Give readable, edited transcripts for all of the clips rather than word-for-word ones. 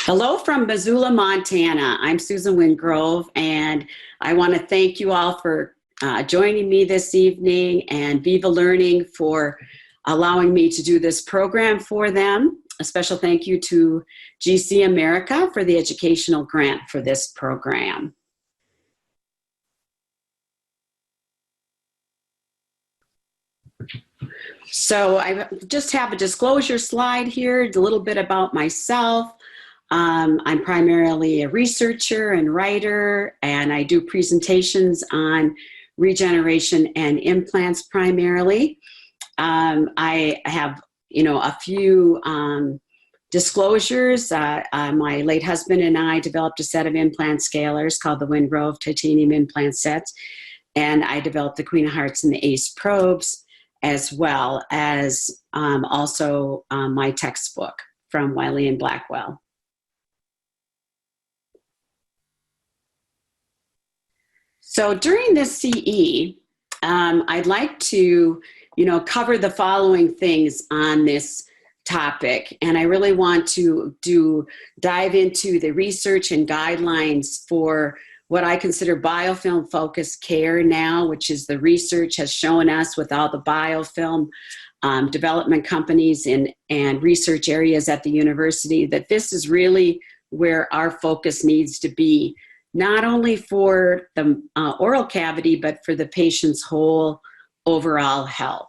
Hello from Missoula, Montana. I'm Susan Wingrove, and I want to thank you all for joining me this evening and Viva Learning for allowing me to do this program for them. A special thank you to GC America for the educational grant for this program. So I just have a disclosure slide here, a little bit about myself. I'm primarily a researcher and writer, and I do presentations on regeneration and implants primarily. I have, a few disclosures. My late husband and I developed a set of implant scalers called the Wingrove titanium implant sets, and I developed the Queen of Hearts and the Ace probes, as well as also my textbook from Wiley and Blackwell. So during this CE, I'd like to, cover the following things on this topic. And I really want to dive into the research and guidelines for what I consider biofilm-focused care now, which is the research has shown us with all the biofilm development companies and research areas at the university that this is really where our focus needs to be, not only for the oral cavity, but for the patient's whole overall health.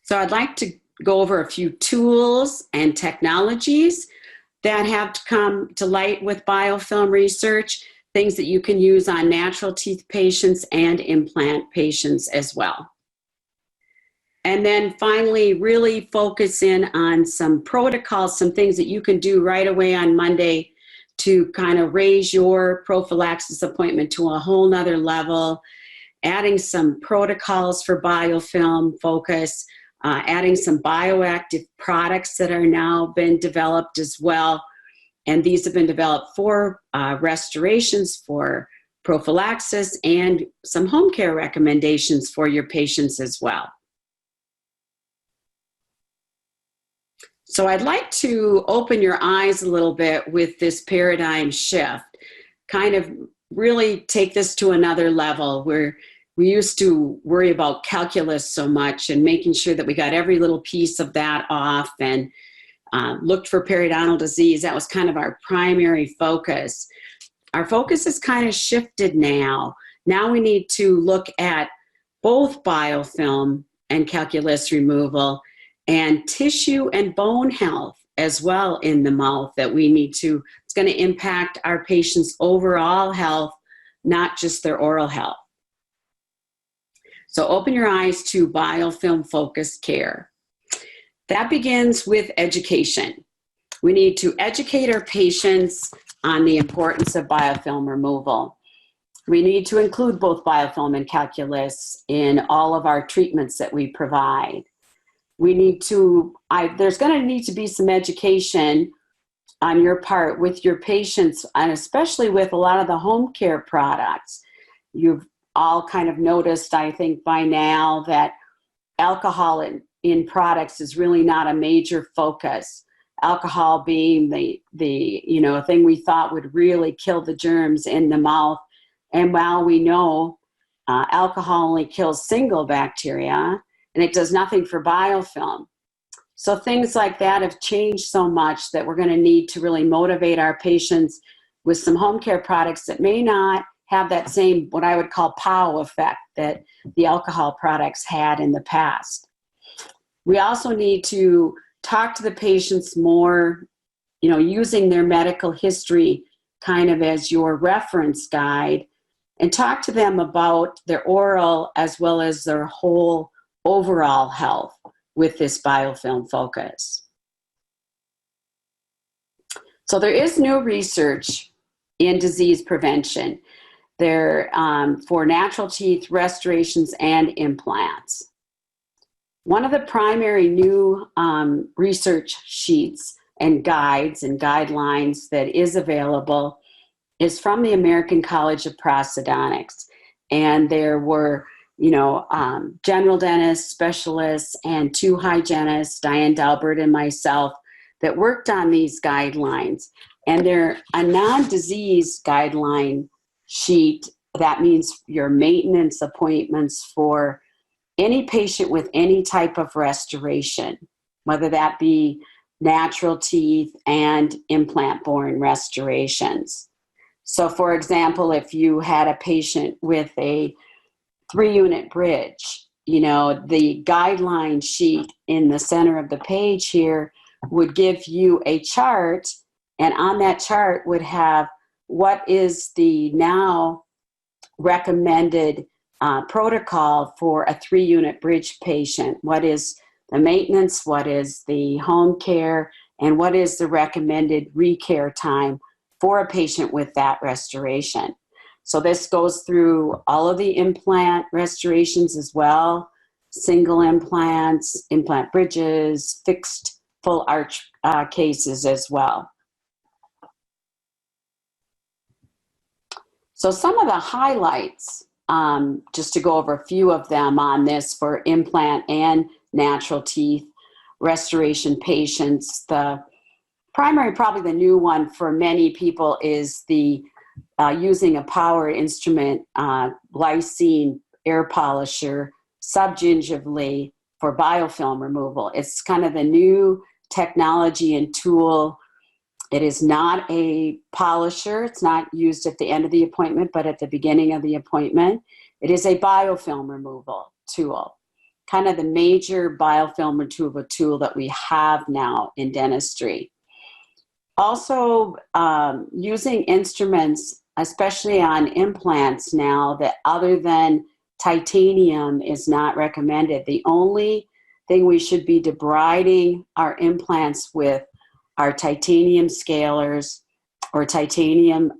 So I'd like to go over a few tools and technologies that have come to light with biofilm research, things that you can use on natural teeth patients and implant patients as well. And then finally, really focus in on some protocols, some things that you can do right away on Monday to kind of raise your prophylaxis appointment to a whole nother level, adding some protocols for biofilm focus, adding some bioactive products that are now been developed as well. And these have been developed for restorations, for prophylaxis, and some home care recommendations for your patients as well. So I'd like to open your eyes a little bit with this paradigm shift, kind of really take this to another level where we used to worry about calculus so much and making sure that we got every little piece of that off and looked for periodontal disease. That was kind of our primary focus. Our focus has kind of shifted now. Now we need to look at both biofilm and calculus removal and tissue and bone health as well in the mouth that we need to, it's going to impact our patients' overall health, not just their oral health. So open your eyes to biofilm-focused care. That begins with education. We need to educate our patients on the importance of biofilm removal. We need to include both biofilm and calculus in all of our treatments that we provide. We need to, there's going to need to be some education on your part with your patients, and especially with a lot of the home care products. You've all kind of noticed, I think by now, that alcohol in products is really not a major focus. Alcohol being the thing we thought would really kill the germs in the mouth. And while we know alcohol only kills single bacteria, and it does nothing for biofilm. So things like that have changed so much that we're going to need to really motivate our patients with some home care products that may not have that same, what I would call POW effect that the alcohol products had in the past. We also need to talk to the patients more, using their medical history kind of as your reference guide, and talk to them about their oral as well as their whole overall health with this biofilm focus. So there is no research in disease prevention. They're for natural teeth restorations and implants. One of the primary new research sheets and guides and guidelines that is available is from the American College of Prosthodontics. And there were general dentists, specialists, and two hygienists, Diane Dalbert and myself, that worked on these guidelines. And they're a non-disease guideline sheet. That means your maintenance appointments for any patient with any type of restoration, whether that be natural teeth and implant-borne restorations. So for example, if you had a patient with a 3-unit bridge, the guideline sheet in the center of the page here would give you a chart, and on that chart would have what is the now recommended protocol for a 3-unit bridge patient. What is the maintenance, what is the home care, and what is the recommended recare time for a patient with that restoration. So this goes through all of the implant restorations as well, single implants, implant bridges, fixed full arch cases as well. So some of the highlights, just to go over a few of them on this for implant and natural teeth restoration patients. The primary, probably the new one for many people, is the using a power instrument, glycine air polisher subgingivally for biofilm removal. It's kind of the new technology and tool. It is not a polisher. It's not used at the end of the appointment, but at the beginning of the appointment. It is a biofilm removal tool, kind of the major biofilm removal tool that we have now in dentistry. Also, using instruments, especially on implants now, that other than titanium is not recommended. The only thing we should be debriding our implants with are titanium scalers or titanium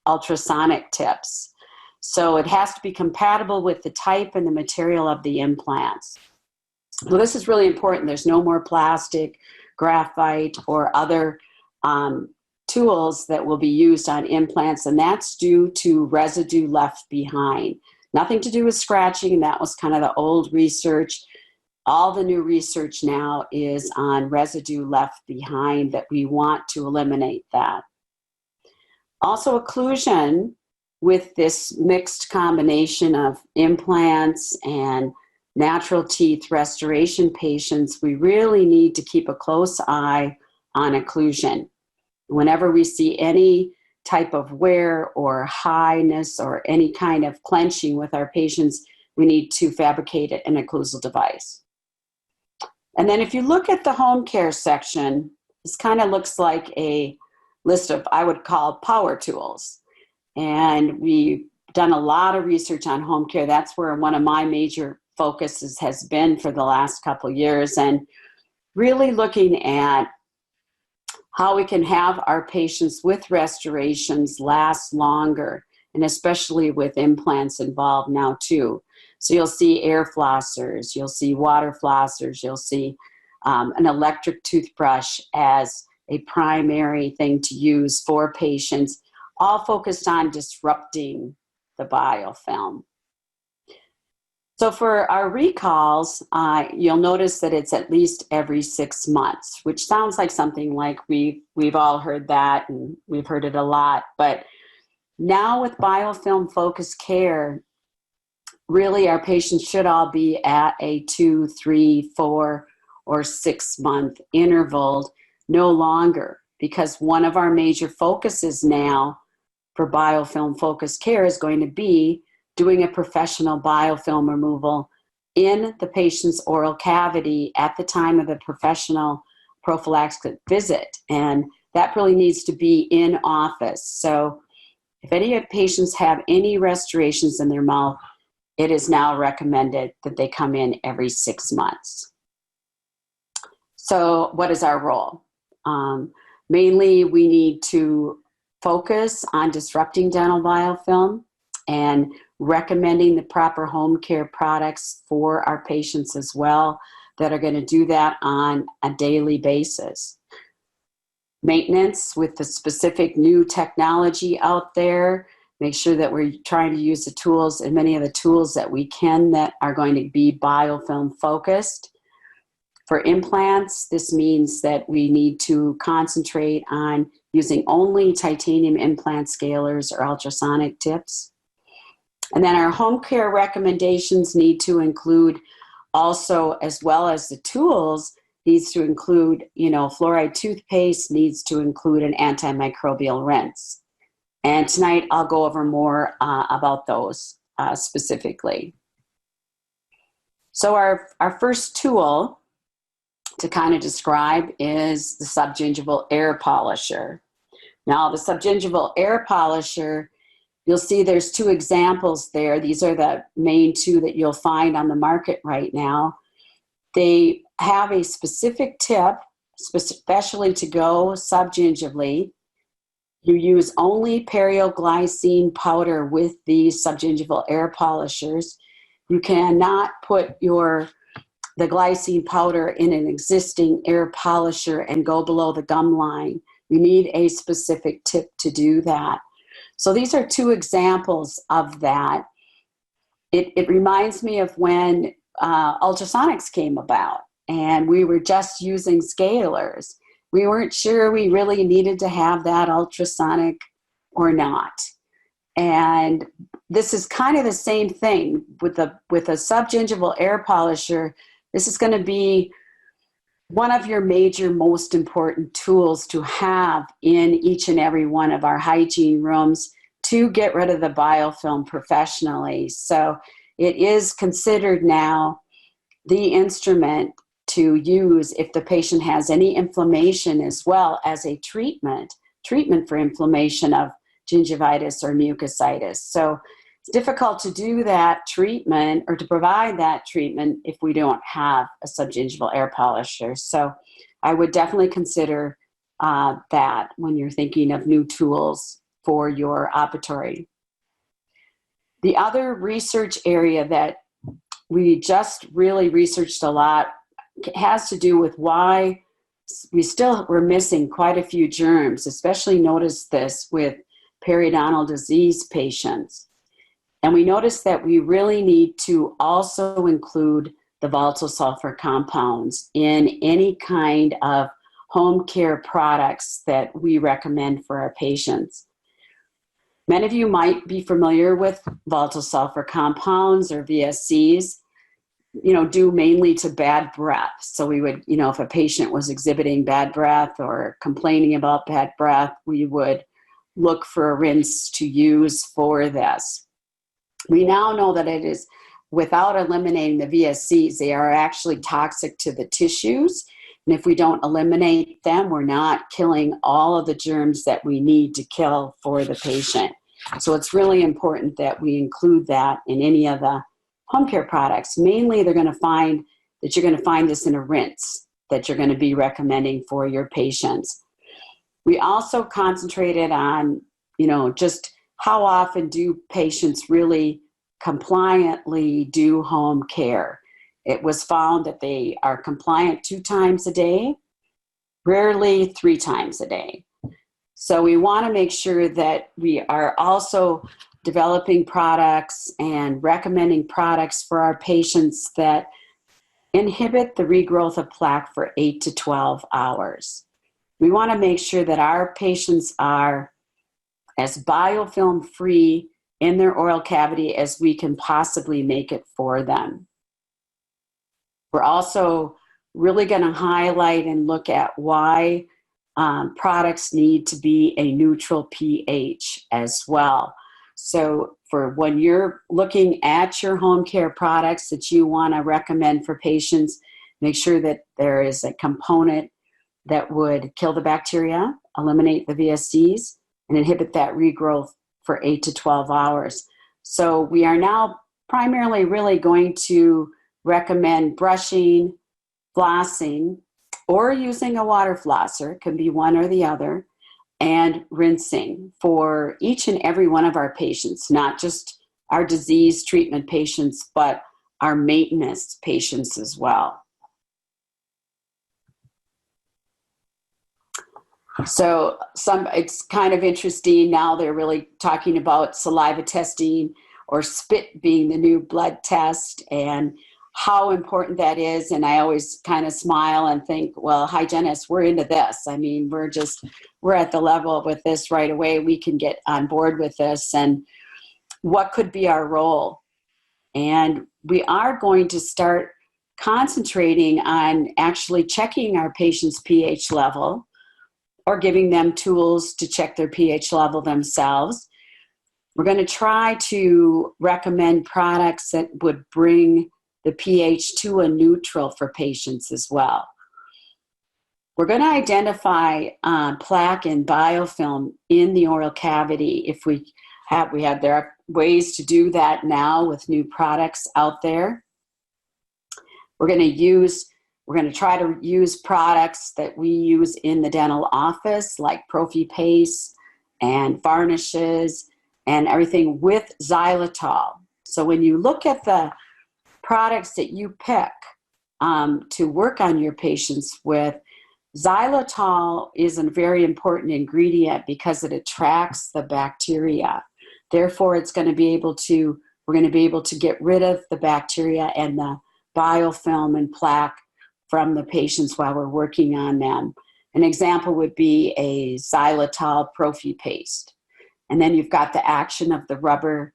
ultrasonic tips. So it has to be compatible with the type and the material of the implants. Well, this is really important. There's no more plastic, graphite, or other tools that will be used on implants, and that's due to residue left behind. Nothing to do with scratching. That was kind of the old research. All the new research now is on residue left behind, that we want to eliminate that. Also, occlusion with this mixed combination of implants and natural teeth restoration patients, we really need to keep a close eye on occlusion. Whenever we see any type of wear or highness or any kind of clenching with our patients, we need to fabricate an occlusal device. And then if you look at the home care section, this kind of looks like a list of, I would call, power tools. And we've done a lot of research on home care. That's where one of my major focuses has been for the last couple of years, and really looking at how we can have our patients with restorations last longer, and especially with implants involved now too. So you'll see air flossers, you'll see water flossers, you'll see an electric toothbrush as a primary thing to use for patients, all focused on disrupting the biofilm. So for our recalls, you'll notice that it's at least every 6 months, which sounds like something like we've all heard that, and we've heard it a lot. But now with biofilm focused care, really our patients should all be at a 2, 3, 4, or 6 month interval, no longer, because one of our major focuses now for biofilm focused care is going to be doing a professional biofilm removal in the patient's oral cavity at the time of the professional prophylactic visit. And that really needs to be in office. So if any patients have any restorations in their mouth, it is now recommended that they come in every 6 months. So what is our role? Mainly, we need to focus on disrupting dental biofilm and recommending the proper home care products for our patients as well that are going to do that on a daily basis. Maintenance with the specific new technology out there. Make sure that we're trying to use the tools, and many of the tools that we can, that are going to be biofilm focused. For implants, this means that we need to concentrate on using only titanium implant scalers or ultrasonic tips. And then our home care recommendations need to include also, as well as the tools, needs to include, fluoride toothpaste, needs to include an antimicrobial rinse. And tonight I'll go over more about those specifically. So our first tool to kind of describe is the subgingival air polisher. Now, the subgingival air polisher, you'll see there's two examples there. These are the main two that you'll find on the market right now. They have a specific tip, especially to go subgingivally. You use only perioglycine powder with these subgingival air polishers. You cannot put the glycine powder in an existing air polisher and go below the gum line. You need a specific tip to do that. So these are two examples of that. It reminds me of when ultrasonics came about and we were just using scalers. We weren't sure we really needed to have that ultrasonic or not. And this is kind of the same thing with a subgingival air polisher. This is going to be one of your major, most important tools to have in each and every one of our hygiene rooms to get rid of the biofilm professionally. So it is considered now the instrument to use if the patient has any inflammation, as well as a treatment for inflammation of gingivitis or mucositis. So it's difficult to do that treatment or to provide that treatment if we don't have a subgingival air polisher. So I would definitely consider that when you're thinking of new tools for your operatory. The other research area that we just really researched a lot has to do with why we're missing quite a few germs, especially notice this with periodontal disease patients. And we noticed that we really need to also include the volatile sulfur compounds in any kind of home care products that we recommend for our patients. Many of you might be familiar with volatile sulfur compounds or VSCs, due mainly to bad breath. So we would, if a patient was exhibiting bad breath or complaining about bad breath, we would look for a rinse to use for this. We now know that it is, without eliminating the VSCs, they are actually toxic to the tissues. And if we don't eliminate them, we're not killing all of the germs that we need to kill for the patient. So it's really important that we include that in any of the home care products. Mainly, you're going to find this in a rinse that you're going to be recommending for your patients. We also concentrated on, just how often do patients really compliantly do home care. It was found that they are compliant 2 times a day, rarely 3 times a day. So we want to make sure that we are also developing products and recommending products for our patients that inhibit the regrowth of plaque for 8 to 12 hours. We want to make sure that our patients are as biofilm free in their oral cavity as we can possibly make it for them. We're also really going to highlight and look at why products need to be a neutral pH as well. So for when you're looking at your home care products that you want to recommend for patients, make sure that there is a component that would kill the bacteria, eliminate the VSCs, and inhibit that regrowth for 8 to 12 hours. So we are now primarily really going to recommend brushing, flossing, or using a water flosser, can be one or the other, and rinsing for each and every one of our patients, not just our disease treatment patients, but our maintenance patients as well. So it's kind of interesting now they're really talking about saliva testing or spit being the new blood test. And how important that is. And I always kind of smile and think, well, hygienists, we're into this. I mean, we're at the level with this right away. We can get on board with this. And what could be our role? And we are going to start concentrating on actually checking our patient's pH level, or giving them tools to check their pH level themselves. We're going to try to recommend products that would bring the pH to a neutral for patients as well. We're going to identify plaque and biofilm in the oral cavity. If there are ways to do that now with new products out there. We're going to try to use products that we use in the dental office, like Prophylaxis and varnishes and everything with xylitol. So when you look at the products that you pick to work on your patients with, xylitol is a very important ingredient because it attracts the bacteria. Therefore, we're going to be able to get rid of the bacteria and the biofilm and plaque from the patients while we're working on them. An example would be a xylitol prophy paste. And then you've got the action of the rubber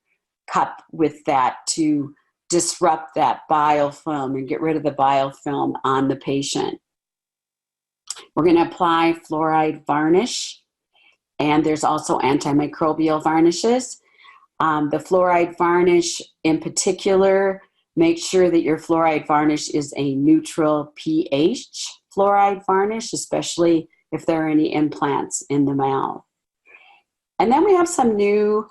cup with that to disrupt that biofilm and get rid of the biofilm on the patient. We're going to apply fluoride varnish, and there's also antimicrobial varnishes. The fluoride varnish in particular, make sure that your fluoride varnish is a neutral pH fluoride varnish, especially if there are any implants in the mouth. And then we have some new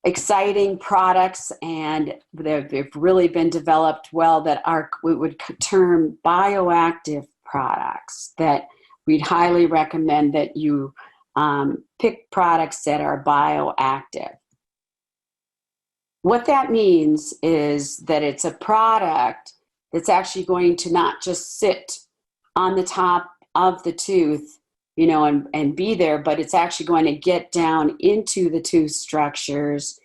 exciting products, and they've really been developed well, that are, we would term bioactive products, that we'd highly recommend that you pick products that are bioactive. What that means is that it's a product that's actually going to not just sit on the top of the tooth, and be there, but it's actually going to get down into the tooth structures,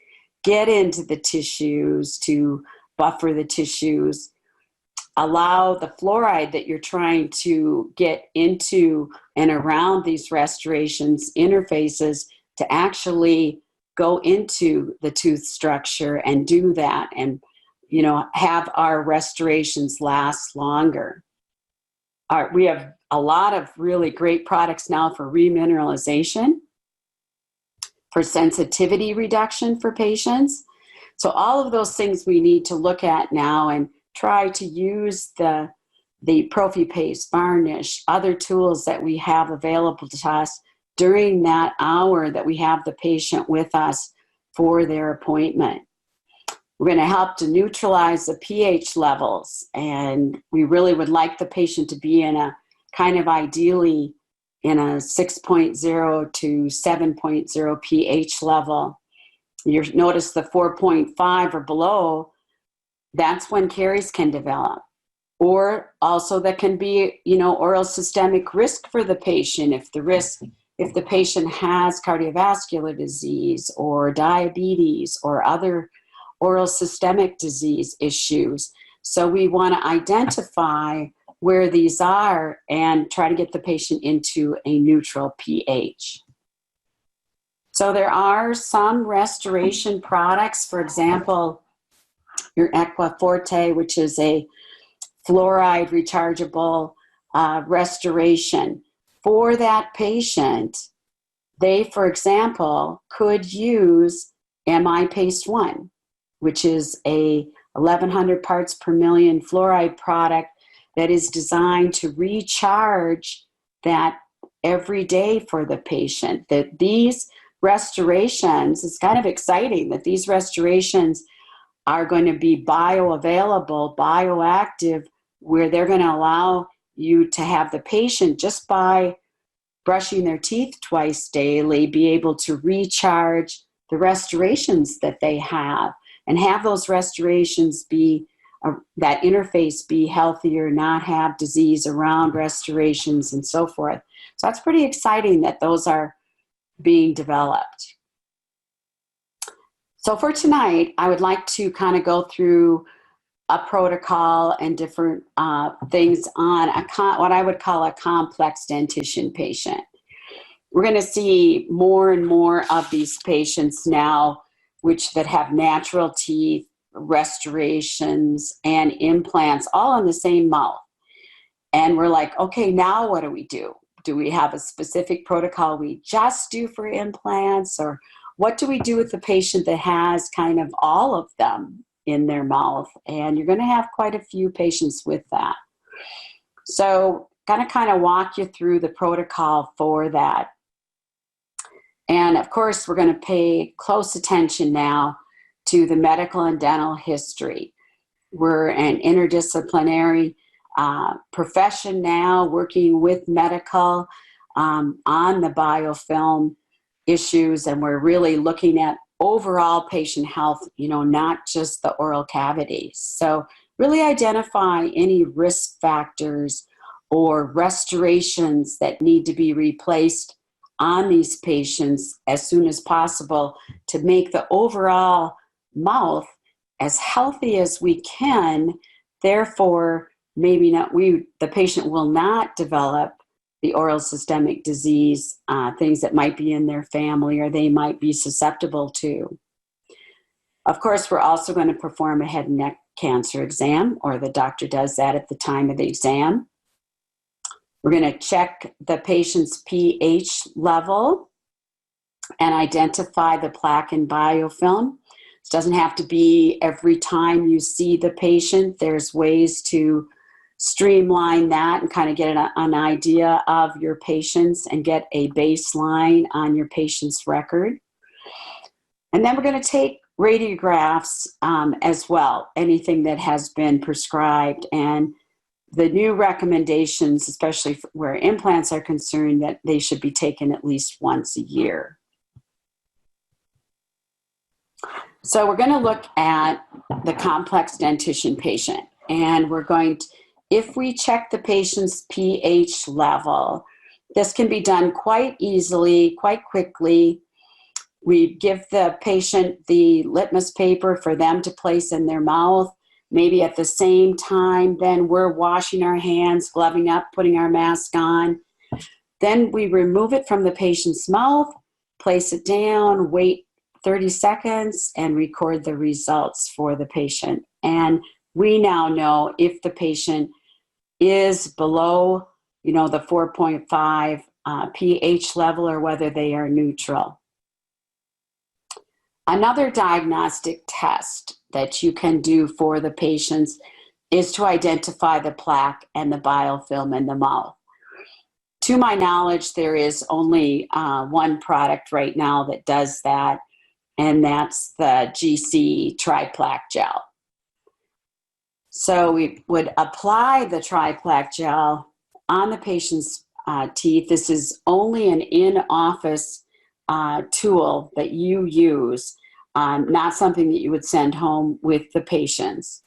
get into the tissues to buffer the tissues, allow the fluoride that you're trying to get into and around these restorations interfaces to actually go into the tooth structure and do that, and have our restorations last longer. We have a lot of really great products now for remineralization, for sensitivity reduction for patients. So all of those things we need to look at now and try to use the Prophy paste, varnish, other tools that we have available to us during that hour that we have the patient with us for their appointment. We're going to help to neutralize the pH levels, and we really would like the patient to be in a kind of ideally in a 6.0 to 7.0 pH level. You notice the 4.5 or below, that's when caries can develop. Or also that can be, oral systemic risk for the patient if the patient has cardiovascular disease or diabetes or other oral systemic disease issues. So we want to identify where these are and try to get the patient into a neutral pH. So there are some restoration products, for example, your Equiforte, which is a fluoride rechargeable restoration. For that patient, they, for example, could use MI Paste 1, which is a 1,100 parts per million fluoride product that is designed to recharge that every day for the patient. That these restorations, it's kind of exciting that these restorations are going to be bioavailable, bioactive, where they're going to allow you to have the patient, just by brushing their teeth twice daily, be able to recharge the restorations that they have, and have those restorations be, that interface be healthier, not have disease around restorations and so forth. So that's pretty exciting that those are being developed. So for tonight, I would like to kind of go through a protocol and different things on what I would call a complex dentition patient. We're going to see more and more of these patients now, that have natural teeth, restorations, and implants all in the same mouth. And we're like, okay, now what do we do? Do we have a specific protocol we just do for implants? Or what do we do with the patient that has kind of all of them in their mouth? And you're going to have quite a few patients with that. So going to kind of walk you through the protocol for that. And of course, we're going to pay close attention now to the medical and dental history. We're an interdisciplinary profession now, working with medical on the biofilm issues, and we're really looking at overall patient health, not just the oral cavities. So really identify any risk factors or restorations that need to be replaced on these patients as soon as possible to make the overall mouth as healthy as we can. Therefore, the patient will not develop the oral systemic disease, things that might be in their family or they might be susceptible to. Of course, we're also going to perform a head and neck cancer exam, or the doctor does that at the time of the exam. We're going to check the patient's pH level and identify the plaque and biofilm. It doesn't have to be every time you see the patient. There's ways to streamline that and kind of get an idea of your patients and get a baseline on your patient's record. And then we're going to take radiographs as well, anything that has been prescribed. And the new recommendations, especially where implants are concerned, that they should be taken at least once a year. So we're going to look at the complex dentition patient, and we're going to, if we check the patient's pH level, this can be done quite easily, quite quickly. We give the patient the litmus paper for them to place in their mouth. Maybe at the same time, then we're washing our hands, gloving up, putting our mask on. Then we remove it from the patient's mouth, place it down, wait 30 seconds, and record the results for the patient. And we now know if the patient is below, the 4.5 pH level or whether they are neutral. Another diagnostic test that you can do for the patients is to identify the plaque and the biofilm in the mouth. To my knowledge, there is only one product right now that does that, and that's the GC Tri-Plaque Gel. So we would apply the Tri-Plaque Gel on the patient's teeth. This is only an in-office tool that you use, not something that you would send home with the patients.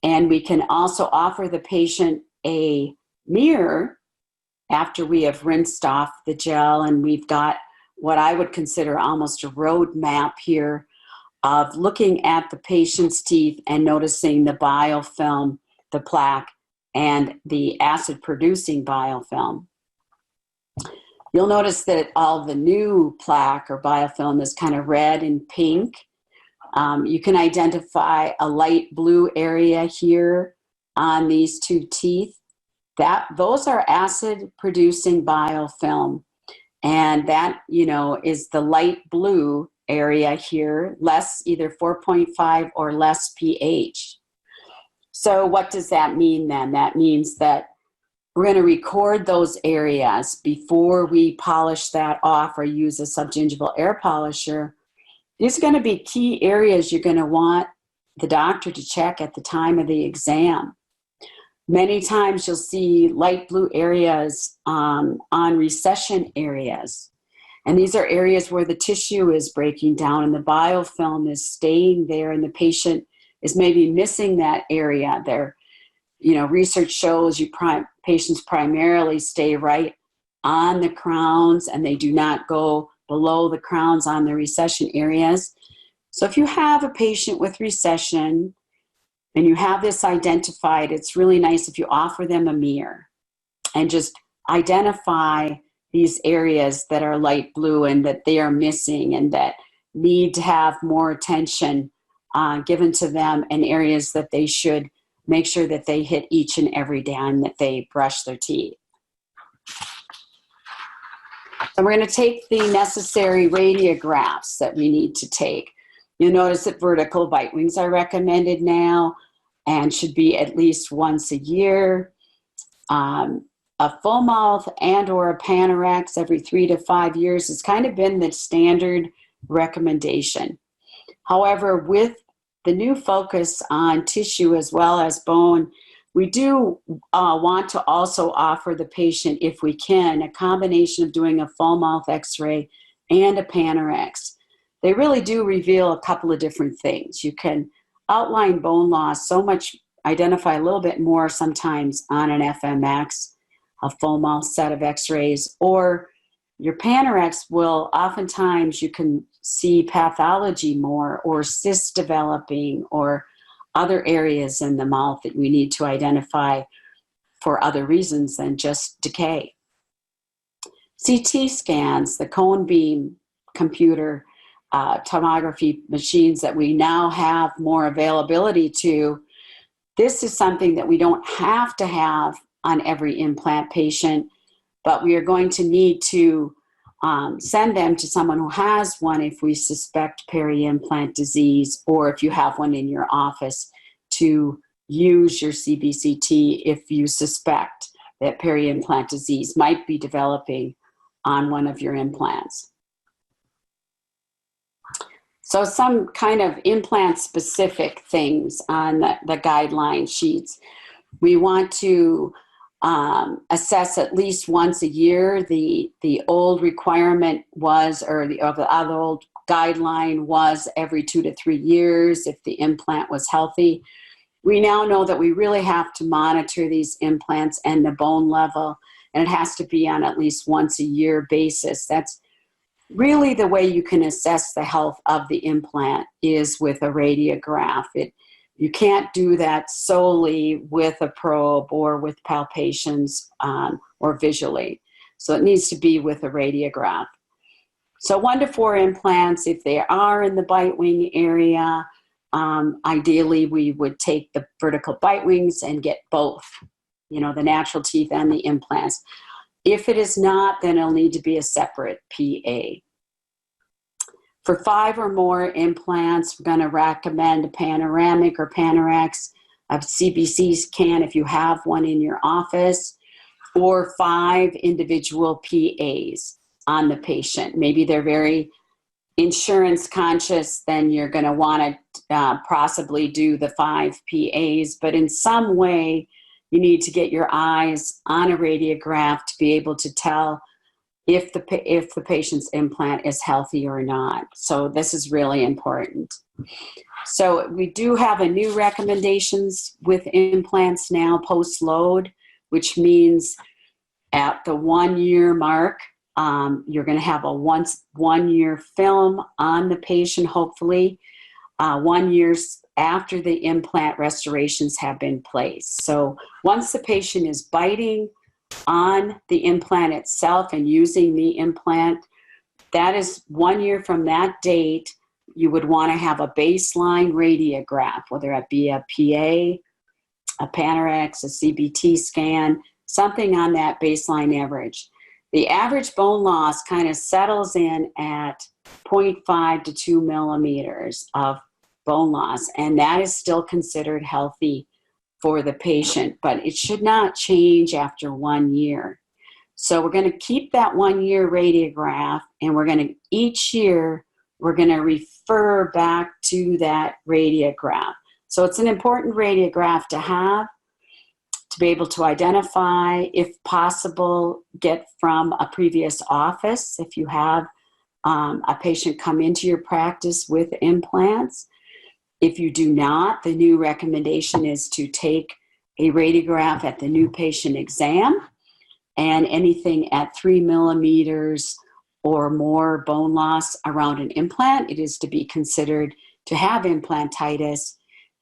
And we can also offer the patient a mirror after we have rinsed off the gel, and we've got what I would consider almost a road map here of looking at the patient's teeth and noticing the biofilm, the plaque, and the acid-producing biofilm. You'll notice that all the new plaque or biofilm is kind of red and pink. You can identify a light blue area here on these two teeth. Those are acid-producing biofilm. And that, is the light blue area here, less either 4.5 or less pH. So what does that mean then? That means that we're going to record those areas before we polish that off or use a subgingival air polisher. These are going to be key areas you're going to want the doctor to check at the time of the exam. Many times you'll see light blue areas on recession areas. And these are areas where the tissue is breaking down and the biofilm is staying there, and the patient is maybe missing that area. Research shows patients primarily stay right on the crowns, and they do not go below the crowns on the recession areas. So if you have a patient with recession, and you have this identified, it's really nice if you offer them a mirror and just identify these areas that are light blue and that they are missing and that need to have more attention given to them, and areas that they should make sure that they hit each and every time that they brush their teeth. So we're going to take the necessary radiographs that we need to take. You'll notice that vertical bite wings are recommended now and should be at least once a year. A full mouth and or a Panorex every 3 to 5 years has kind of been the standard recommendation. However, with the new focus on tissue as well as bone, we do want to also offer the patient, if we can, a combination of doing a full mouth x-ray and a Panorex. They really do reveal a couple of different things. You can outline bone loss so much, identify a little bit more sometimes on an FMX, a full mouth set of x-rays, or your Panorex will oftentimes you can see pathology more, or cysts developing, or other areas in the mouth that we need to identify for other reasons than just decay. CT scans, the cone beam computer tomography machines that we now have more availability to, this is something that we don't have to have on every implant patient, but we are going to need to send them to someone who has one if we suspect peri-implant disease, or if you have one in your office, to use your CBCT if you suspect that peri-implant disease might be developing on one of your implants. So some kind of implant-specific things on the guideline sheets. We want to assess at least once a year. The old requirement was, or the other old guideline was every 2 to 3 years if the implant was healthy. We now know that we really have to monitor these implants and the bone level, and it has to be on at least once a year basis. That's really the way you can assess the health of the implant, is with a radiograph. You can't do that solely with a probe or with palpations or visually. So it needs to be with a radiograph. So 1 to 4 implants, if they are in the bite wing area, ideally we would take the vertical bite wings and get both, the natural teeth and the implants. If it is not, then it'll need to be a separate PA. For 5 or more implants, we're going to recommend a panoramic or Panorex, a CBC scan if you have one in your office, or 5 individual PAs on the patient. Maybe they're very insurance conscious, then you're going to want to possibly do the 5 PAs, but in some way you need to get your eyes on a radiograph to be able to tell if the patient's implant is healthy or not. So this is really important. So we do have a new recommendations with implants now post-load, which means at the 1 year mark, you're going to have a 1 year film on the patient, hopefully, 1 year after the implant restorations have been placed. So once the patient is biting on the implant itself and using the implant, that is 1 year from that date. You would want to have a baseline radiograph, whether it be a PA, a Panorex, a CBT scan, something on that baseline average. The average bone loss kind of settles in at 0.5 to 2 millimeters of bone loss, and that is still considered healthy for the patient, but it should not change after 1 year. So we're going to keep that 1 year radiograph, and we're going to, each year, we're going to refer back to that radiograph. So it's an important radiograph to have, to be able to identify, if possible, get from a previous office if you have a patient come into your practice with implants. If you do not, the new recommendation is to take a radiograph at the new patient exam, and anything at 3 millimeters or more bone loss around an implant, it is to be considered to have implantitis,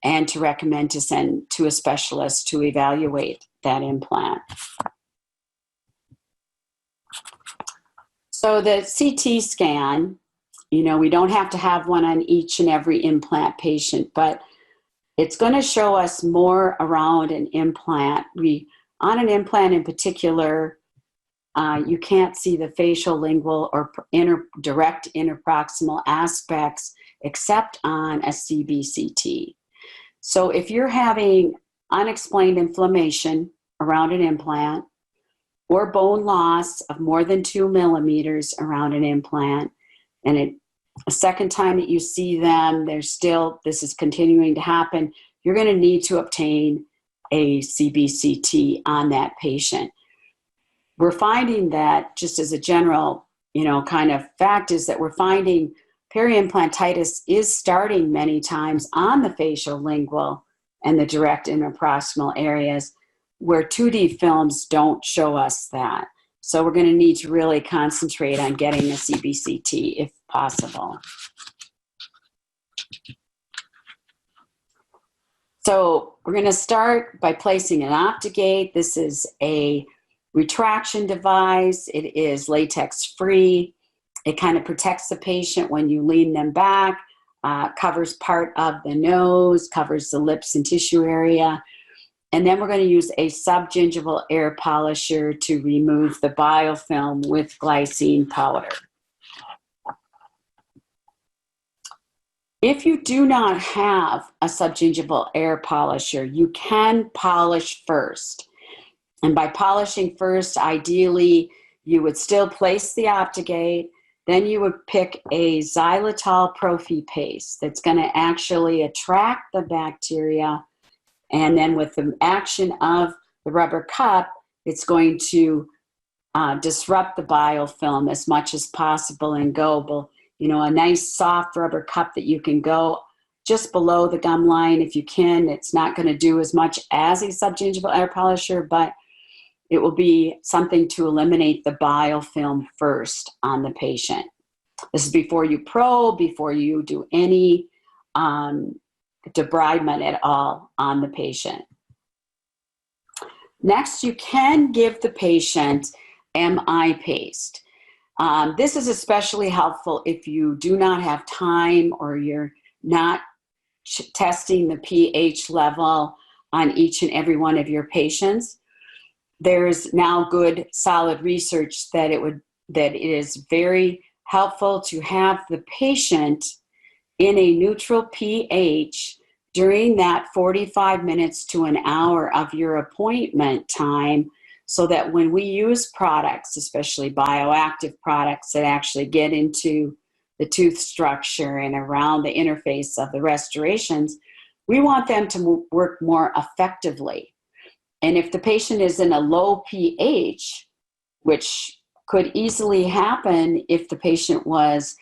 and to recommend to send to a specialist to evaluate that implant. So the CT scan, you know, we don't have to have one on each and every implant patient, but it's going to show us more around an implant. On an implant in particular, you can't see the facial, lingual, or direct interproximal aspects except on a CBCT. So if you're having unexplained inflammation around an implant or bone loss of more than 2 millimeters around an implant, and a second time that you see them, this is continuing to happen, you're going to need to obtain a CBCT on that patient. We're finding that, just as a general, kind of fact, is that we're finding peri-implantitis is starting many times on the facial, lingual, and the direct interproximal areas, where 2D films don't show us that. So we're going to need to really concentrate on getting a CBCT if possible. So we're going to start by placing an Optigate. This is a retraction device. It is latex free. It kind of protects the patient when you lean them back, covers part of the nose, covers the lips and tissue area. And then we're going to use a subgingival air polisher to remove the biofilm with glycine powder. If you do not have a subgingival air polisher, you can polish first. And by polishing first, ideally, you would still place the Optigate. Then you would pick a xylitol prophy paste that's going to actually attract the bacteria. And then with the action of the rubber cup, it's going to disrupt the biofilm as much as possible and go, a nice soft rubber cup that you can go just below the gum line if you can. It's not going to do as much as a subgingival air polisher, but it will be something to eliminate the biofilm first on the patient. This is before you probe, before you do any debridement at all on the patient. Next, you can give the patient MI paste. This is especially helpful if you do not have time or you're not testing the pH level on each and every one of your patients. There's now good solid research that it is very helpful to have the patient in a neutral pH during that 45 minutes to an hour of your appointment time, so that when we use products, especially bioactive products that actually get into the tooth structure and around the interface of the restorations, we want them to work more effectively. And if the patient is in a low pH, which could easily happen if the patient was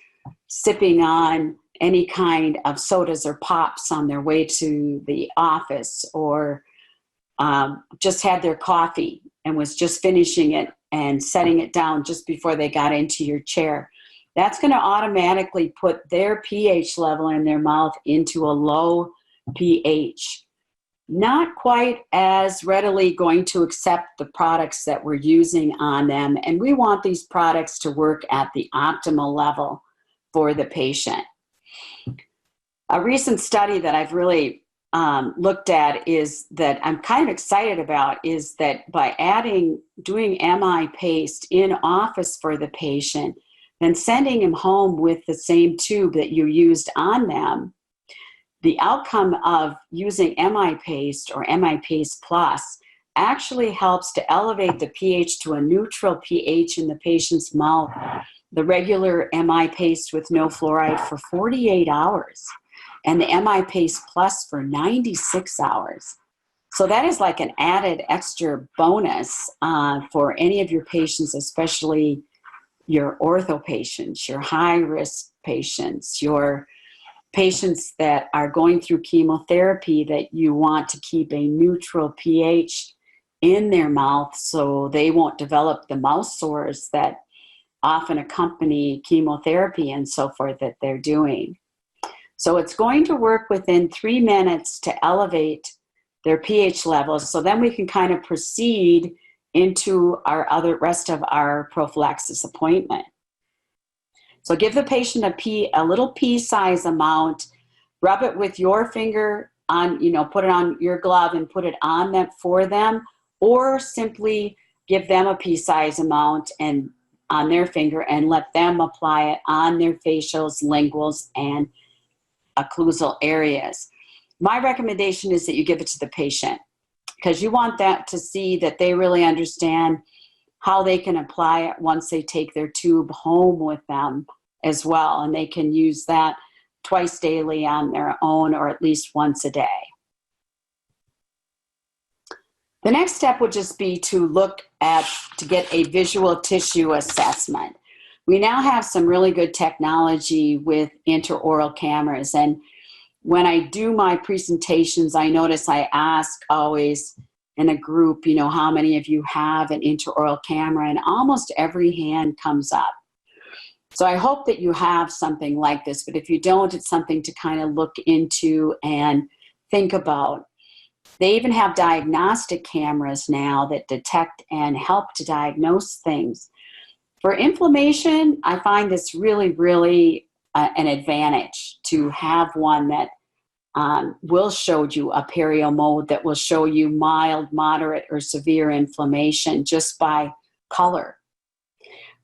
sipping on any kind of sodas or pops on their way to the office, or just had their coffee and was just finishing it and setting it down just before they got into your chair, that's going to automatically put their pH level in their mouth into a low pH. Not quite as readily going to accept the products that we're using on them, and we want these products to work at the optimal level for the patient. A recent study that I've really looked at is that I'm kind of excited about is that by doing MI paste in office for the patient, then sending him home with the same tube that you used on them, the outcome of using MI paste or MI paste plus actually helps to elevate the pH to a neutral pH in the patient's mouth, the regular MI paste with no fluoride for 48 hours. And the MI paste plus for 96 hours. So that is like an added extra bonus for any of your patients, especially your ortho patients, your high-risk patients, your patients that are going through chemotherapy that you want to keep a neutral pH in their mouth so they won't develop the mouth sores that often accompany chemotherapy and so forth that they're doing. So it's going to work within 3 minutes to elevate their pH levels. So then we can kind of proceed into our rest of our prophylaxis appointment. So give the patient a little pea-size amount, rub it with your finger on, put it on your glove and put it on them for them, or simply give them a pea-size amount and on their finger and let them apply it on their facials, linguals, and occlusal areas. My recommendation is that you give it to the patient because you want that to see that they really understand how they can apply it once they take their tube home with them as well. And they can use that twice daily on their own or at least once a day. The next step would just be to get a visual tissue assessment. We now have some really good technology with intraoral cameras. And when I do my presentations, I notice I ask always in a group, how many of you have an intraoral camera? And almost every hand comes up. So I hope that you have something like this, but if you don't, it's something to kind of look into and think about. They even have diagnostic cameras now that detect and help to diagnose things. For inflammation, I find this really, really an advantage to have one that will show you a perio mode that will show you mild, moderate, or severe inflammation just by color.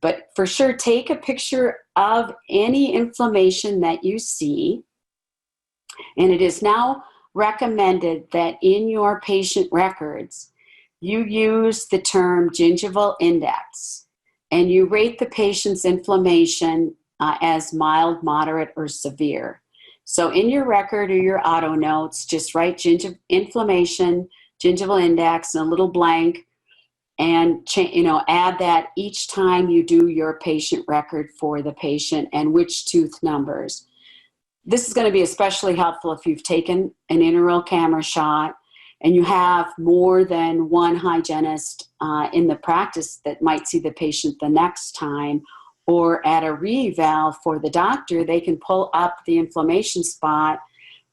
But for sure, take a picture of any inflammation that you see. And it is now recommended that in your patient records, you use the term gingival index and you rate the patient's inflammation as mild, moderate, or severe. So in your record or your auto notes, just write inflammation, gingival index, and a little blank, and add that each time you do your patient record for the patient and which tooth numbers. This is going to be especially helpful if you've taken an intraoral camera shot and you have more than one hygienist in the practice that might see the patient the next time, or at a re-eval for the doctor, they can pull up the inflammation spot,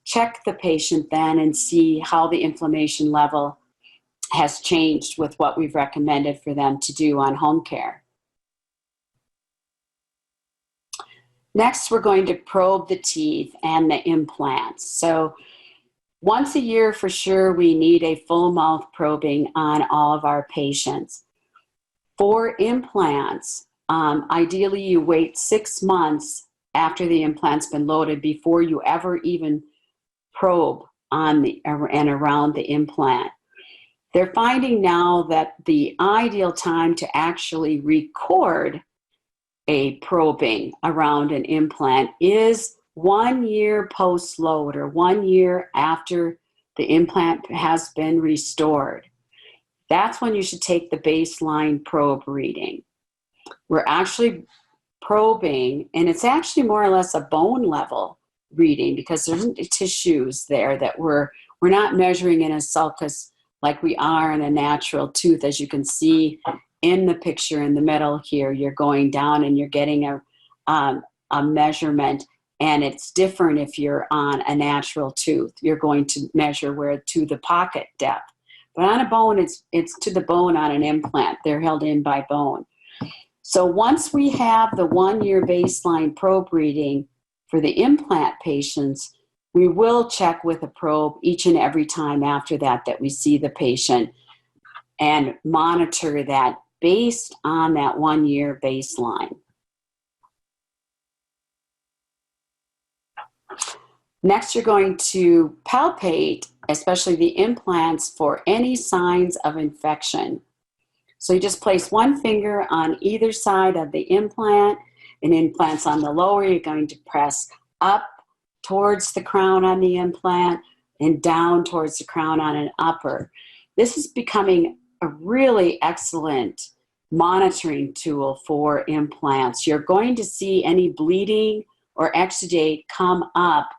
check the patient then, and see how the inflammation level has changed with what we've recommended for them to do on home care. Next, we're going to probe the teeth and the implants. So once a year for sure, we need a full mouth probing on all of our patients. For implants, ideally you wait 6 months after the implant's been loaded before you ever even probe on and around the implant. They're finding now that the ideal time to actually record a probing around an implant is 1 year post-load or 1 year after the implant has been restored. That's when you should take the baseline probe reading. We're actually probing, and it's actually more or less a bone level reading because there's tissues there that we're not measuring in a sulcus like we are in a natural tooth. As you can see in the picture in the middle here, you're going down and you're getting a measurement, and it's different if you're on a natural tooth. You're going to measure where to the pocket depth. But on a bone, it's to the bone on an implant. They're held in by bone. So once we have the 1 year baseline probe reading for the implant patients, we will check with a probe each and every time after that we see the patient and monitor that based on that 1 year baseline. Next, you're going to palpate, especially the implants, for any signs of infection. So you just place one finger on either side of the implant. And implants on the lower, you're going to press up towards the crown on the implant and down towards the crown on an upper. This is becoming a really excellent monitoring tool for implants. You're going to see any bleeding or exudate come up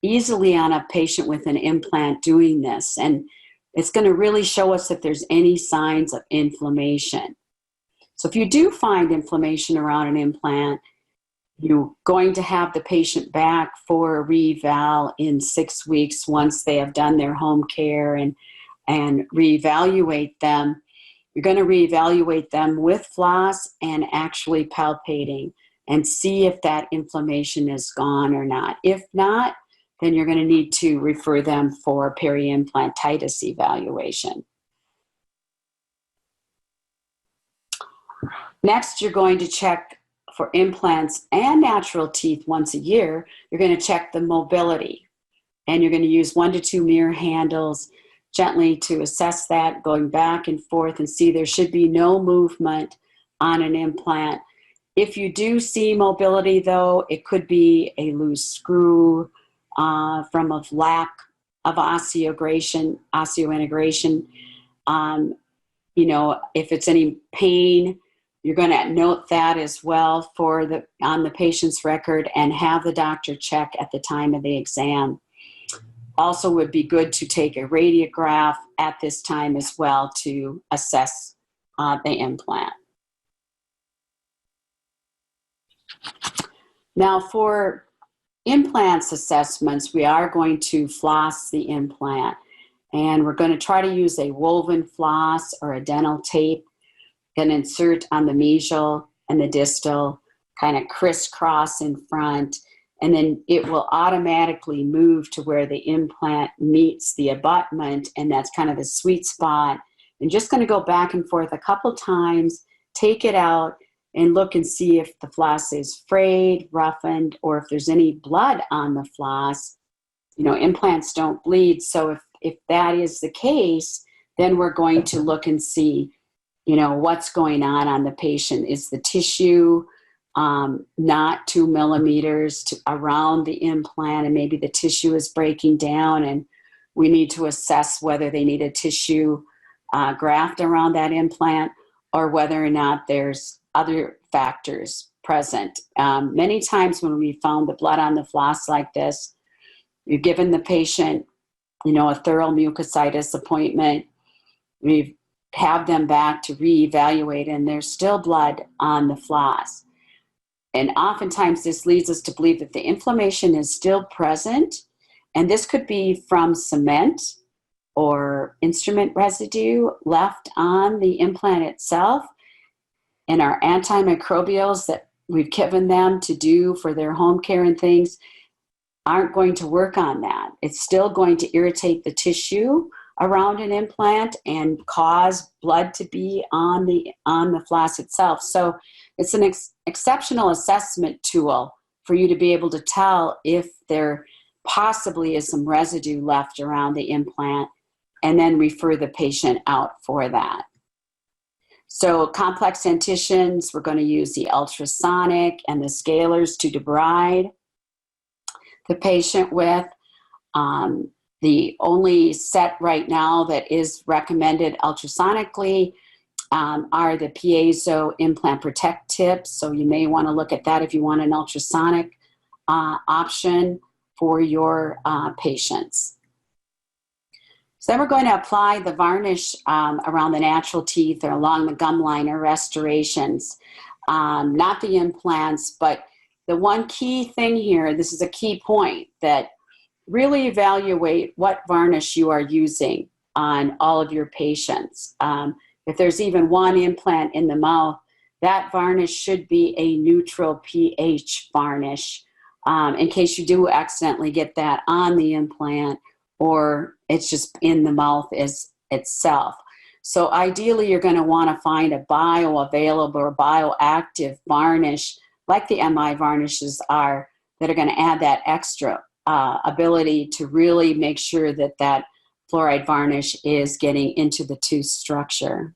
easily on a patient with an implant doing this. And it's going to really show us if there's any signs of inflammation. So if you do find inflammation around an implant, You're going to have the patient back for a reval in 6 weeks once they have done their home care and reevaluate them. You're going to reevaluate them with floss and actually palpating and see if that inflammation is gone or not. If not, then you're going to need to refer them for peri-implantitis evaluation. Next, you're going to check for implants and natural teeth once a year. You're going to check the mobility, and you're going to use 1 to 2 mirror handles gently to assess that, going back and forth, and see there should be no movement on an implant. If you do see mobility, though, it could be a loose screw from a lack of osseointegration. If it's any pain, you're going to note that as well on the patient's record and have the doctor check at the time of the exam. Also would be good to take a radiograph at this time as well to assess the implant. Now for implants assessments, we are going to floss the implant, and we're going to try to use a woven floss or a dental tape and insert on the mesial and the distal, kind of crisscross in front, and then it will automatically move to where the implant meets the abutment, and that's kind of the sweet spot. And just going to go back and forth a couple times, take it out, and look and see if the floss is frayed, roughened, or if there's any blood on the floss. Implants don't bleed, so if that is the case, then we're going to look and see, what's going on the patient. Is the tissue not 2 millimeters around the implant, and maybe the tissue is breaking down, and we need to assess whether they need a tissue graft around that implant, or whether or not there's other factors present. Many times when we found the blood on the floss like this, we've given the patient, a thorough mucositis appointment. We've have them back to reevaluate, and there's still blood on the floss. And oftentimes this leads us to believe that the inflammation is still present, and this could be from cement or instrument residue left on the implant itself, and our antimicrobials that we've given them to do for their home care and things aren't going to work on that. It's still going to irritate the tissue around an implant and cause blood to be on the floss itself. So it's an exceptional assessment tool for you to be able to tell if there possibly is some residue left around the implant, and then refer the patient out for that. So complex dentitions, we're going to use the ultrasonic and the scalers to debride the patient with. The only set right now that is recommended ultrasonically are the piezo implant protect tips. So you may want to look at that if you want an ultrasonic option for your patients. So then we're going to apply the varnish around the natural teeth or along the gum line or restorations. Not the implants, but the one key thing here, this is a key point, that really evaluate what varnish you are using on all of your patients. If there's even one implant in the mouth, that varnish should be a neutral pH varnish in case you do accidentally get that on the implant or it's just in the mouth itself. So ideally, you're going to want to find a bioavailable or bioactive varnish like the MI varnishes are, that are going to add that extra ability to really make sure that that fluoride varnish is getting into the tooth structure.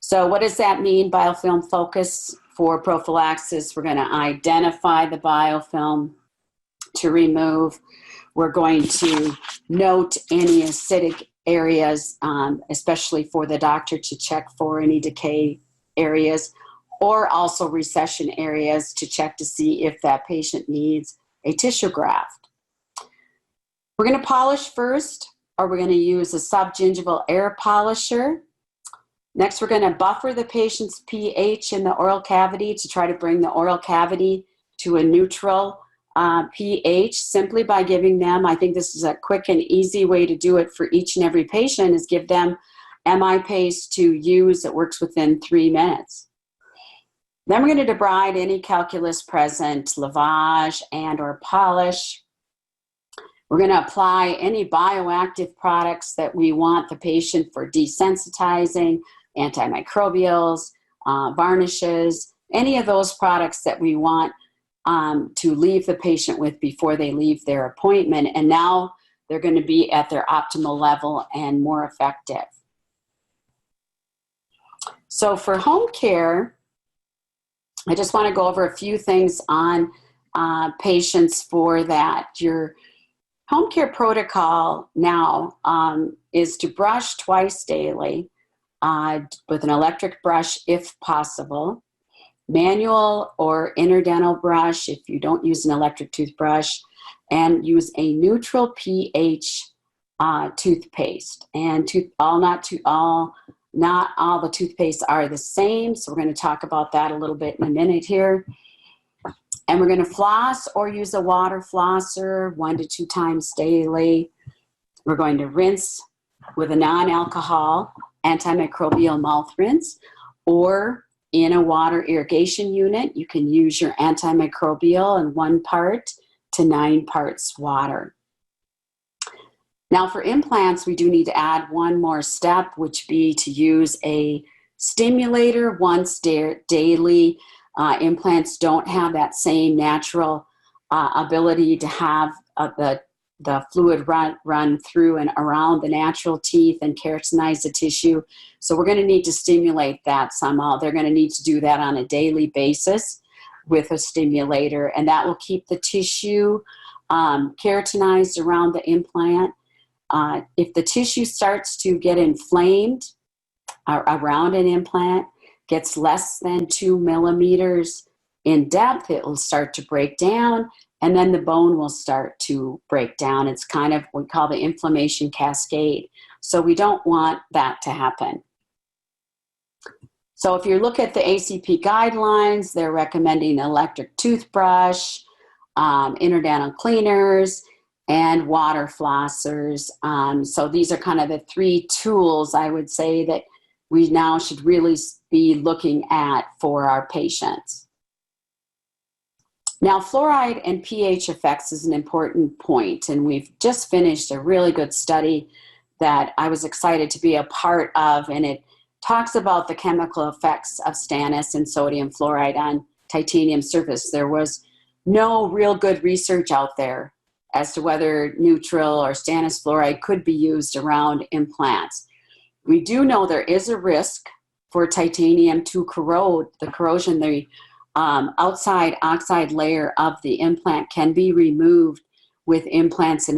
So what does that mean, biofilm focus? For prophylaxis, we're going to identify the biofilm to remove. We're going to note any acidic areas, especially for the doctor to check for any decay areas, or also recession areas to check to see if that patient needs a tissue graft. We're going to polish first, or we're going to use a subgingival air polisher. Next, we're going to buffer the patient's pH in the oral cavity to try to bring the oral cavity to a neutral pH simply by giving them, I think this is a quick and easy way to do it for each and every patient, is give them MI paste to use that works within 3 minutes. Then we're going to debride any calculus present, lavage and or polish. We're going to apply any bioactive products that we want the patient for desensitizing, antimicrobials, varnishes, any of those products that we want to leave the patient with before they leave their appointment. And now they're going to be at their optimal level and more effective. So for home care, I just want to go over a few things on patients for that. Your home care protocol now is to brush twice daily with an electric brush if possible, manual or interdental brush if you don't use an electric toothbrush, and use a neutral pH toothpaste. And not all the toothpastes are the same, so we're going to talk about that a little bit in a minute here. And we're going to floss or use a water flosser 1 to 2 times daily. We're going to rinse with a non-alcohol antimicrobial mouth rinse, or in a water irrigation unit, you can use your antimicrobial in 1 part to 9 parts water. Now for implants, we do need to add one more step, which be to use a stimulator once daily. Implants don't have that same natural ability to have the fluid run through and around the natural teeth and keratinize the tissue. So we're going to need to stimulate that somehow. They're going to need to do that on a daily basis with a stimulator, and that will keep the tissue keratinized around the implant. If the tissue starts to get inflamed around an implant, gets less than 2 millimeters in depth, it will start to break down, and then the bone will start to break down. It's kind of what we call the inflammation cascade. So we don't want that to happen. So if you look at the ACP guidelines, they're recommending electric toothbrush, interdental cleaners, and water flossers. So these are kind of the 3 tools I would say that we now should really be looking at for our patients. Now, fluoride and pH effects is an important point, and we've just finished a really good study that I was excited to be a part of, and it talks about the chemical effects of stannous and sodium fluoride on titanium surface. There was no real good research out there as to whether neutral or stannous fluoride could be used around implants. We do know there is a risk for titanium to corrode. The corrosion, the outside oxide layer of the implant can be removed with implants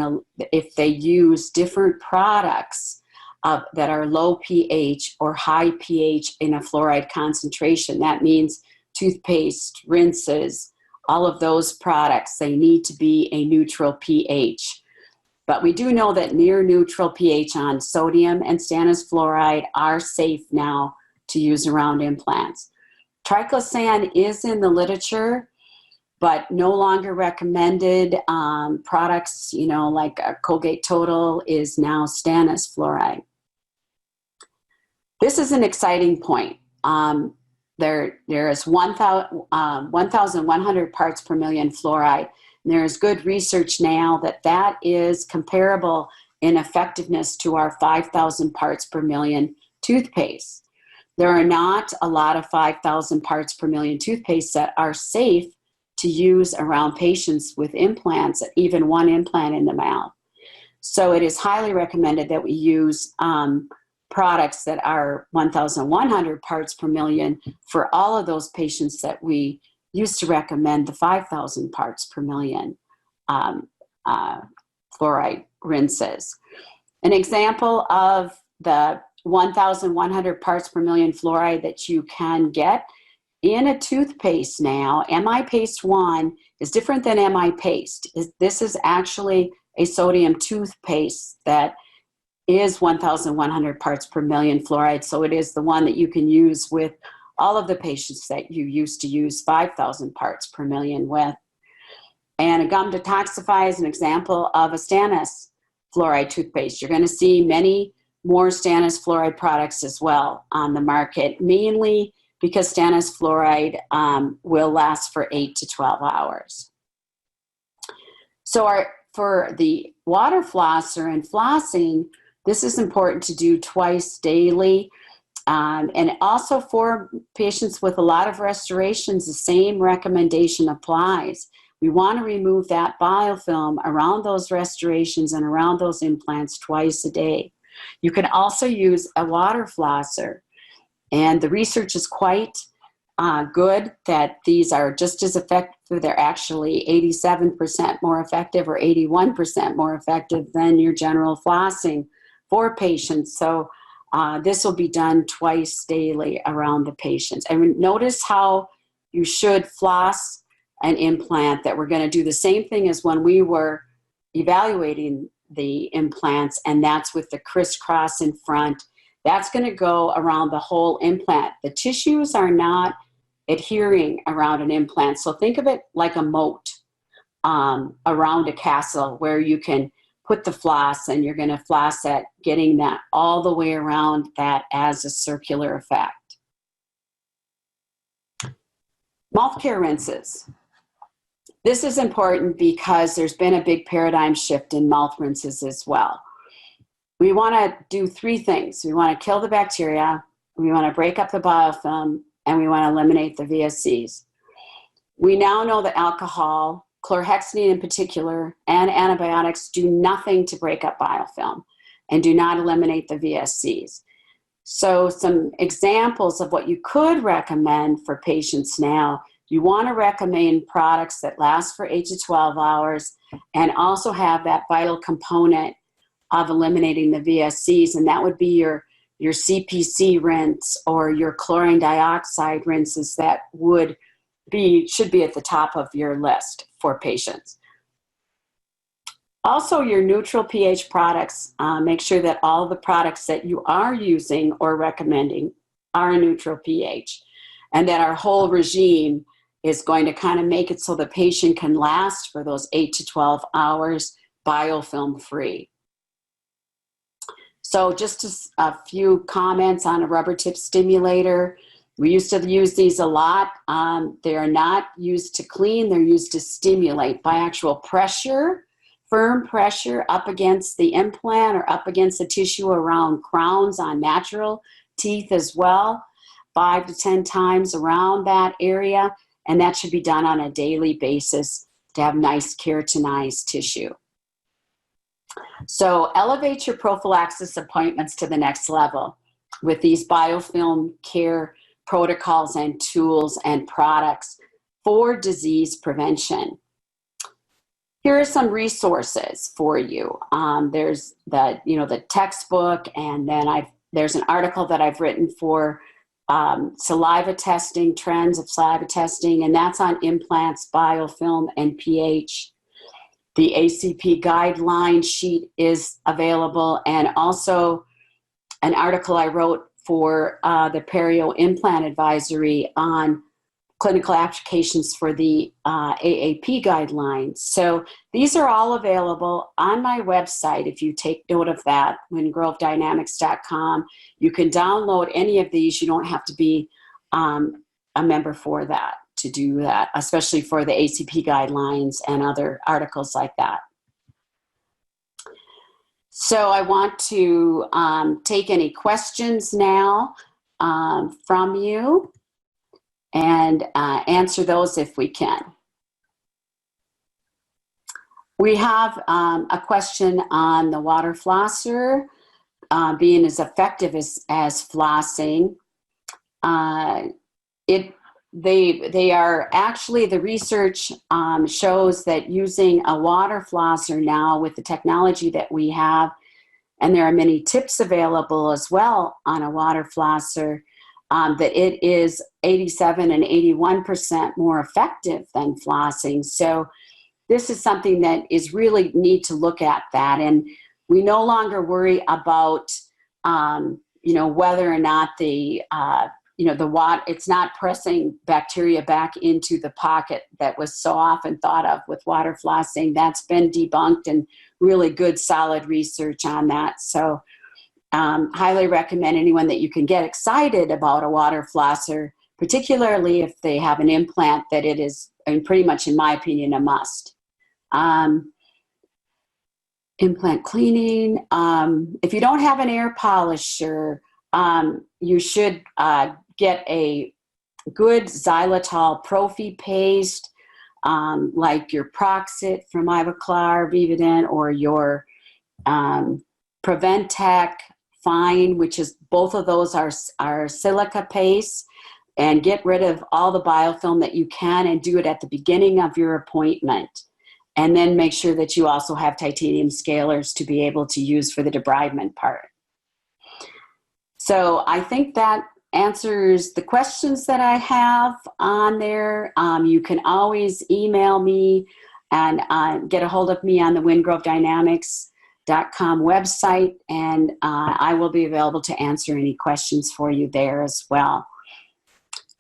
if they use different products that are low pH or high pH in a fluoride concentration. That means toothpaste, rinses, all of those products, they need to be a neutral pH. But we do know that near neutral pH on sodium and stannous fluoride are safe now to use around implants. Triclosan is in the literature, but no longer recommended. Products, like Colgate Total is now stannous fluoride. This is an exciting point. There is 1,100 parts per million fluoride. And there is good research now that is comparable in effectiveness to our 5,000 parts per million toothpaste. There are not a lot of 5,000 parts per million toothpaste that are safe to use around patients with implants, even 1 implant in the mouth. So it is highly recommended that we use products that are 1,100 parts per million for all of those patients that we used to recommend the 5,000 parts per million fluoride rinses. An example of the 1,100 parts per million fluoride that you can get in a toothpaste now, MI Paste 1 is different than MI Paste. This is actually a sodium toothpaste that is 1,100 parts per million fluoride. So it is the one that you can use with all of the patients that you used to use 5,000 parts per million with. And a gum detoxify is an example of a stannous fluoride toothpaste. You're going to see many more stannous fluoride products as well on the market, mainly because stannous fluoride will last for 8 to 12 hours. So for the water flosser and flossing, this is important to do twice daily. And also for patients with a lot of restorations, the same recommendation applies. We want to remove that biofilm around those restorations and around those implants twice a day. You can also use a water flosser. And the research is quite good that these are just as effective. They're actually 87% more effective or 81% more effective than your general flossing for patients. So this will be done twice daily around the patients. And notice how you should floss an implant, that we're going to do the same thing as when we were evaluating the implants, and that's with the crisscross in front. That's going to go around the whole implant. The tissues are not adhering around an implant. So think of it like a moat around a castle where you can put the floss and you're going to floss at getting that all the way around that as a circular effect. Mouth care rinses. This is important because there's been a big paradigm shift in mouth rinses as well. We want to do three things. We want to kill the bacteria, we want to break up the biofilm, and we want to eliminate the VSCs. We now know that alcohol, chlorhexidine in particular, and antibiotics do nothing to break up biofilm and do not eliminate the VSCs. So some examples of what you could recommend for patients now: you want to recommend products that last for 8 to 12 hours and also have that vital component of eliminating the VSCs, and that would be your CPC rinse or your chlorine dioxide rinses that should be at the top of your list for patients. Also, your neutral pH products, make sure that all the products that you are using or recommending are a neutral pH, and that our whole regime is going to kind of make it so the patient can last for those 8 to 12 hours biofilm free. So just a few comments on a rubber tip stimulator. We used to use these a lot. They are not used to clean, they're used to stimulate by actual pressure, firm pressure up against the implant or up against the tissue around crowns on natural teeth as well, 5 to 10 times around that area. And that should be done on a daily basis to have nice keratinized tissue. So elevate your prophylaxis appointments to the next level with these biofilm care protocols and tools and products for disease prevention. Here are some resources for you. There's the textbook, and then there's an article that I've written for saliva testing, trends of saliva testing, and that's on implants, biofilm, and pH. The ACP guideline sheet is available, and also an article I wrote for the Perio Implant Advisory on clinical applications for the AAP guidelines. So these are all available on my website. If you take note of that, windgrovedynamics.com, you can download any of these. You don't have to be a member for that to do that, especially for the ACP guidelines and other articles like that. So I want to take any questions now from you and answer those if we can. We have a question on the water flosser being as effective as flossing. They are actually, the research shows that using a water flosser now with the technology that we have, and there are many tips available as well on a water flosser, that it is 87 and 81% more effective than flossing. So this is something that is really need to look at that. And We no longer worry about, whether or not the water, it's not pressing bacteria back into the pocket that was so often thought of with water flossing. That's been debunked, and really good solid research on that. So highly recommend anyone that you can get excited about a water flosser, particularly if they have an implant, that it is, and pretty much in my opinion, a must. Implant cleaning. If you don't have an air polisher, you should get a good xylitol prophy paste, like your Proxit from Ivoclar, Vivadent, or your Preventive Fine, which is, both of those are silica paste, and get rid of all the biofilm that you can, and do it at the beginning of your appointment. And then make sure that you also have titanium scalers to be able to use for the debridement part. So I think that answers the questions that I have on there. You can always email me and get a hold of me on the WindgroveDynamics.com website, and I will be available to answer any questions for you there as well.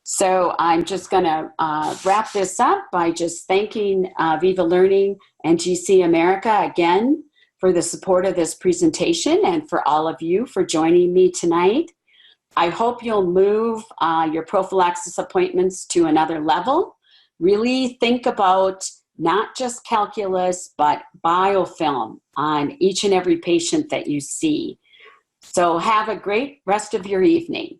So I'm just going to wrap this up by just thanking Viva Learning and GC America again for the support of this presentation, and for all of you for joining me tonight. I hope you'll move your prophylaxis appointments to another level. Really think about not just calculus, but biofilm on each and every patient that you see. So have a great rest of your evening.